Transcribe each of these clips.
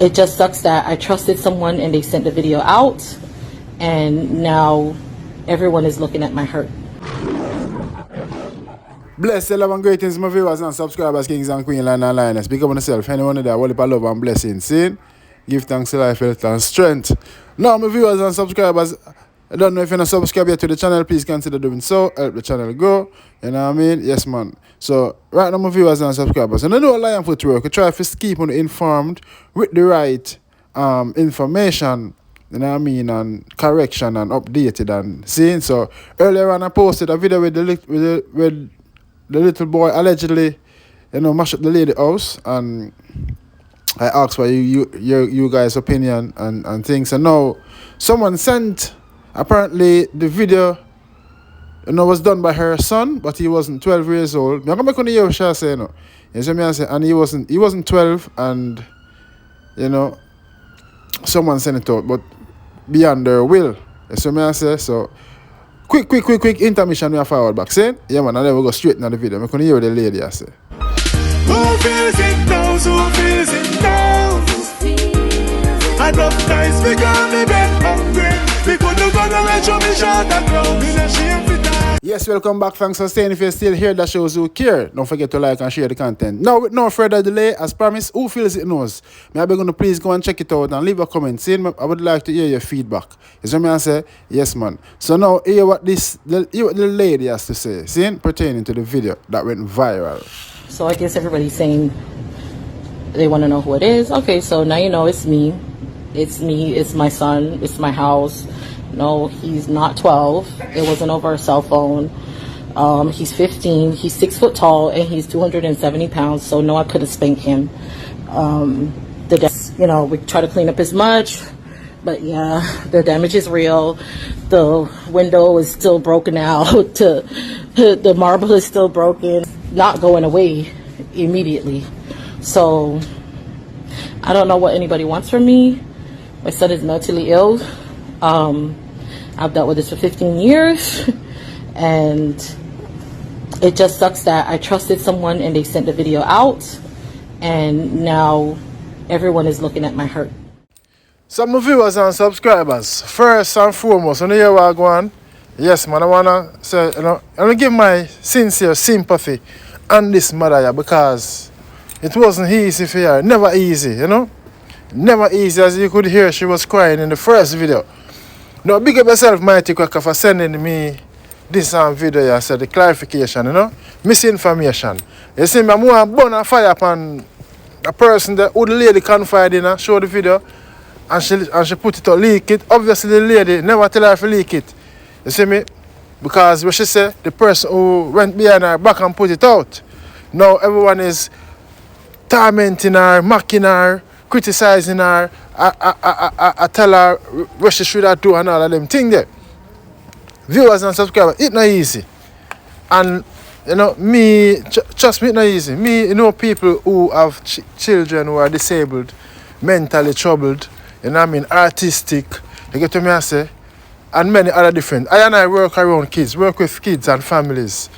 It just sucks that I trusted someone and they sent the video out, and now everyone is looking at my hurt. Bless the love and greetings, my viewers and subscribers, kings and queens, line and lioness. Big up on yourself, anyone there, all love and blessings. See? Give thanks to life, health and strength. Now, my viewers and subscribers, I don't know if you're not subscribed yet to the channel, please consider doing so. Help the channel grow. You know what I mean? Yes, man. So, right now, my viewers and subscribers, and I know lion footwork, we try to keep on informed with the right information, you know what I mean, and correction and updated and seeing. So, earlier on, I posted a video with the little boy allegedly, you know, mash up the lady house, and I asked for you guys' opinion and things. And now someone sent apparently the video, you know, was done by her son, but he wasn't 12 years old. I'm going to hear what she say, you know. You see me, I say, and he wasn't 12, and you know, someone sent it out, but beyond their will. You see me, I say, so quick intermission, we are forward back. See? Yeah, man, and then we go straight into the video. I'm going to hear what the lady I say. Who feels it now? Who feels it now? I love guys because me get hungry. We couldn't go to let you me shot a crowd. Me not shame for that. Yes, welcome back. Thanks for staying. If you're still here, that shows you care. Don't forget to like and share the content. Now, with no further delay, as promised, who feels it knows? May I be going to please go and check it out and leave a comment. Saying I would like to hear your feedback. You see me I say? Yes, man. So now, hear what the lady has to say. See, pertaining to the video that went viral. So I guess everybody's saying they want to know who it is. Okay, so now you know it's me. It's me. It's my son. It's my house. No, he's not 12. It wasn't over a cell phone. He's 15. He's 6 foot tall and he's 270 pounds. So no, I could have spanked him. You know, we try to clean up as much, but yeah, the damage is real. The window is still broken out. The marble is still broken. Not going away immediately. So I don't know what anybody wants from me. My son is mentally ill. I've dealt with this for 15 years, and it just sucks that I trusted someone and they sent the video out, and now everyone is looking at my hurt. Some viewers and subscribers, first and foremost, when you hear what I go on, yes, man, I want to say, you know, I want to give my sincere sympathy on this mother, because it wasn't easy for her. Never easy, you know? Never easy. As you could hear, she was crying in the first video. Now, big up yourself, Mighty Quacker, for sending me this video. I said the clarification, you know? Misinformation. You see, I'm going to burn a fire upon a person that who the lady confided in, show the video, and she put it out, leak it. Obviously, the lady never tell her to leak it. You see me? Because what she said, the person who went behind her back and put it out. Now everyone is tormenting her, mocking her, criticizing her. I tell her what she should have do and all of them things there. Viewers and subscribers, it's not easy. And you know, me, trust me, it's not easy. Me, you know, people who have children who are disabled, mentally troubled, you know what I mean, artistic, you get to me I say, and many other different. I and I work around kids, work with kids and families.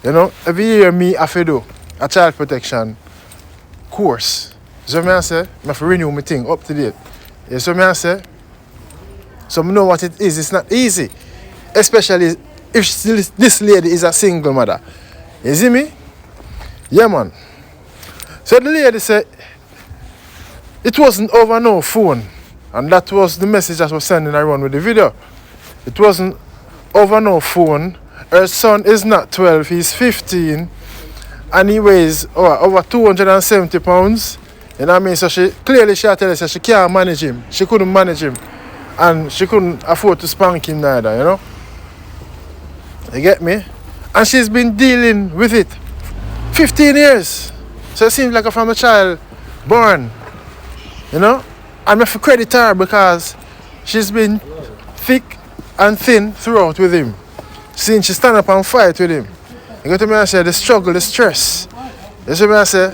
You know, every year me have to do a child protection course. So me I say, I have to renew my thing up to date. You see me I say? So I know what it is. It's not easy. Especially if this lady is a single mother. You see me? Yeah, man. So the lady said, it wasn't over no phone. And that was the message that was sending around with the video. It wasn't over no phone. Her son is not 12, he's 15. And he weighs over 270 pounds. You know what I mean? So she had tell us she can't manage him. She couldn't manage him. And she couldn't afford to spank him neither, you know? You get me? And she's been dealing with it 15 years. So it seems like from a child born. You know? And I have to credit her because she's been thick and thin throughout with him. Since she stand up and fight with him. You get to me I say the struggle, the stress. You see me I say,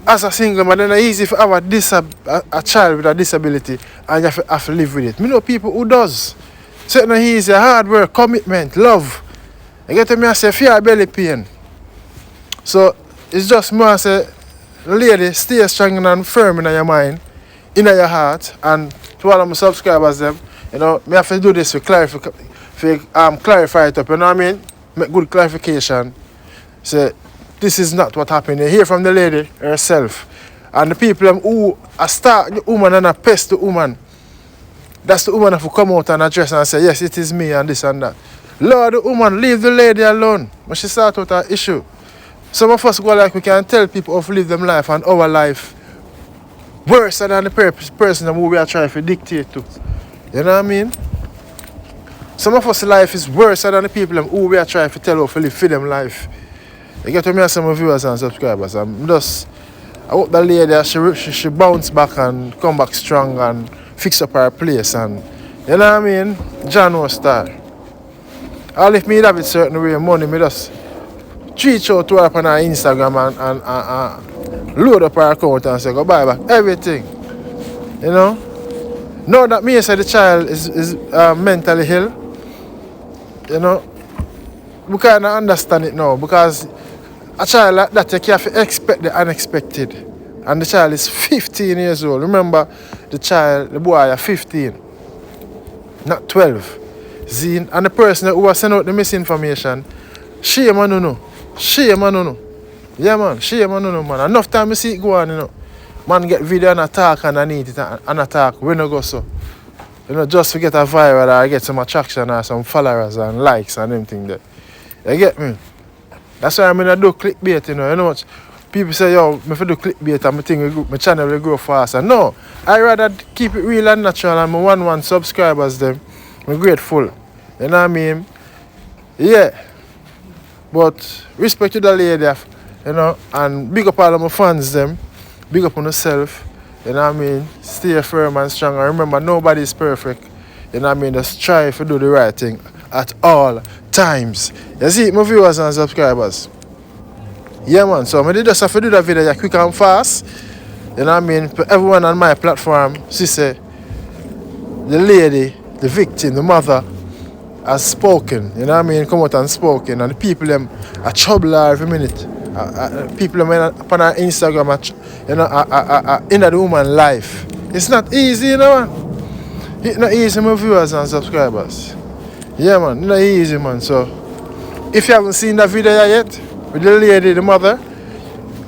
as a single man, it's not easy to have a child with a disability and you have to live with it. I know people who does. So it's not easy, hard work, commitment, love. You get to me I say, fear belly pain. So it's just more I say, lady, stay strong and firm in your mind. in your heart, and to all of my subscribers them, you know, me have to do this for clarify it up, you know what I mean? Make good clarification. Say this is not what happened. You hear from the lady herself. And the people who start the woman and pest the woman. That's the woman who come out and address and say, yes, it is me and this and that. Lord, the woman, leave the lady alone. When she start out her issue. Some of us go like we can tell people how to live them life and our life worse than the person who we are trying to dictate to. You know what I mean? Some of us life is worse than the people who we are trying to tell how to live for them life. You get to me and some viewers and subscribers. I hope the lady she bounce back and come back strong and fix up her place and you know what I mean? John was star. All if me have it certain way money, me just reach out to her on her Instagram and load up her account and say go buy back everything. You know? Now that me say the child is mentally ill, you know, we kind of understand it now because a child like that you have to expect the unexpected. And the child is 15 years old. Remember, the boy is 15, not 12. Zine, and the person who was sending out the misinformation, shame on no. Shame on no. Yeah man, shame on no man. Enough time you see it go on, you know. Man get video and attack and I need it and attack. We no go so. You know, just to get a viral or get some attraction or some followers and likes and everything there. You get me? That's why I do clickbait, you know. You know what? People say, yo, if I do clickbait and my channel will grow faster. No, I rather keep it real and natural and my 1 subscribers them. I'm grateful. You know what I mean? Yeah. But respect to the lady, you know, and big up all of my fans them. Big up on yourself. You know what I mean? Stay firm and strong. And remember, nobody is perfect. You know what I mean? Just try to do the right thing at all times. You see, my viewers and subscribers. Yeah, man. So I just have to do that video quick and fast. You know what I mean? For everyone on my platform, she say, the lady, the victim, the mother, has spoken. You know what I mean? Come out and spoken. And the people them are trouble every minute. People them upon our Instagram, you know, in the woman's life. It's not easy, you know, man. It's not easy, my viewers and subscribers. Yeah, man. It's not easy, man. So, if you haven't seen that video yet, with the lady, the mother,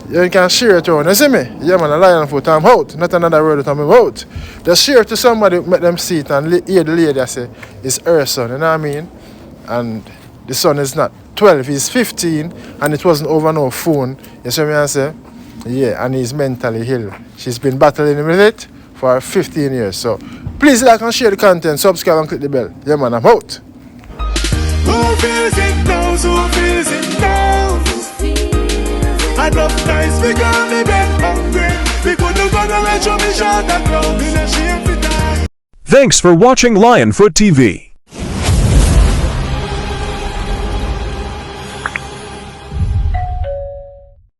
you can share it around. You see me? Yeah, man, a lion foot, I'm out. Not another word that I'm out. Just share it to somebody, make them see it and hear the lady say, it's her son, you know what I mean? And the son is not 12, he's 15, and it wasn't over no phone. You see me I say? Yeah, and he's mentally ill. She's been battling with it for 15 years. So, please like and share the content, subscribe and click the bell. Yeah, man, I'm out. Who feels it now? Who feels it now? Enough times we got me bed hungry. We couldn't go to let you me shot a crowd in a shame for die. Thanks for watching Lionfoot TV.